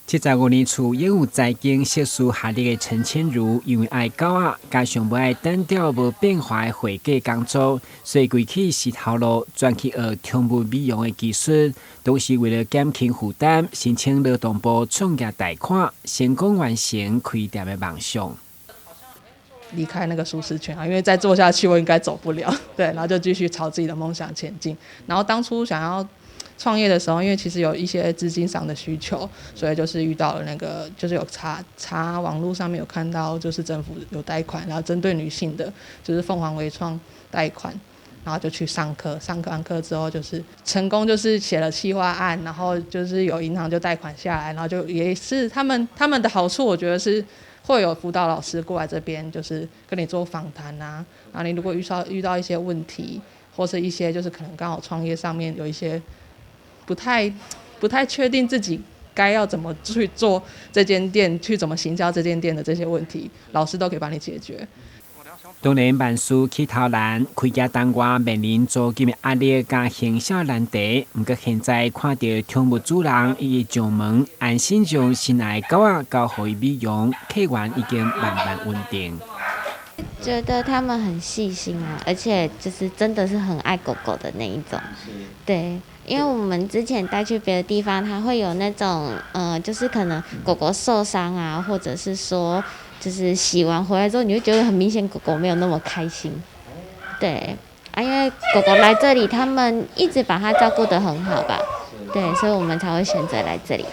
75年厝也有财经硕士学历的陈千如，因为爱狗仔，加上不爱单调无变化的会计工作，所以规起石头路转去学宠物美容的技术，都是为了减轻负担，申请劳动部创业贷款，成功完成开店的梦想。离开那个舒适圈啊，因为再做下去我应该走不了，对，然后就继续朝自己的梦想前进。然后当初想要创业的时候，因为其实有一些资金上的需求，所以就是遇到了那个，就是有查网络上面有看到，就是政府有贷款，然后针对女性的，就是凤凰微创贷款，然后就去上课，完课之后就是成功，就是写了企划案，然后就是有银行就贷款下来，然后就也是他们的好处，我觉得是会有辅导老师过来这边，就是跟你做访谈啊，然后你如果遇到一些问题，或是一些就是可能刚好创业上面有一些不太确定自己该要怎么去做这间店，去怎么行销这间店的这些问题，老师都可以帮你解决。当然，万事起头难，开业当外面临租金的压力加行销难题。不过现在看到宠物主人伊上门，安心将心爱的狗仔交予伊美容，客源已经慢慢稳定。觉得他们很细心啊，而且就是真的是很爱狗狗的那一种。对，因为我们之前带去别的地方，它会有那种就是可能狗狗受伤啊，或者是说就是洗完回来之后，你会觉得很明显狗狗没有那么开心。对啊，因为狗狗来这里，他们一直把它照顾得很好吧。对，所以我们才会选择来这里。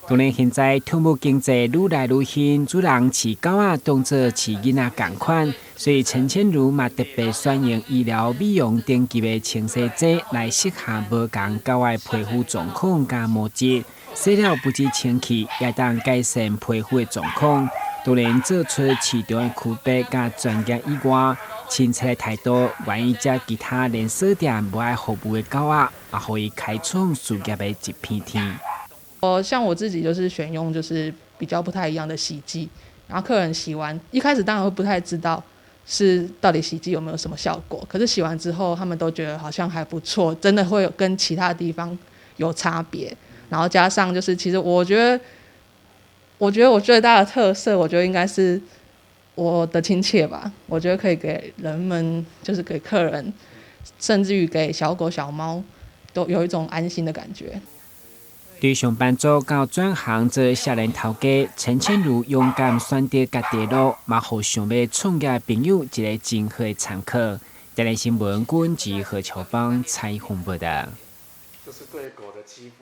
当然，现在宠物经济愈来愈兴，主人饲狗仔当作饲囡仔同款，所以陈千如嘛特别选用医疗美容等级的清洗剂来适合无同狗仔皮肤状况加毛质，洗了不止清气，也当改善皮肤的状况。当然，做出市场的区别加专业以外，亲切的态度，愿意接其他连锁店无爱服务的狗仔，也可以开创事业的一片天。像我自己就是选用就是比较不太一样的洗剂，然后客人洗完，一开始当然会不太知道是到底洗剂有没有什么效果，可是洗完之后他们都觉得好像还不错，真的会有跟其他地方有差别。然后加上就是其实我觉得我最大的特色，我觉得应该是我的亲切吧，我觉得可以给人们，就是给客人，甚至于给小狗小猫都有一种安心的感觉。对上班族到转行做少年头家，陈千如勇敢选择家己的路，嘛互想要创业的朋友一个真好的参考。台南新闻，郭文吉和乔芳采访报道。这是对狗的欺负。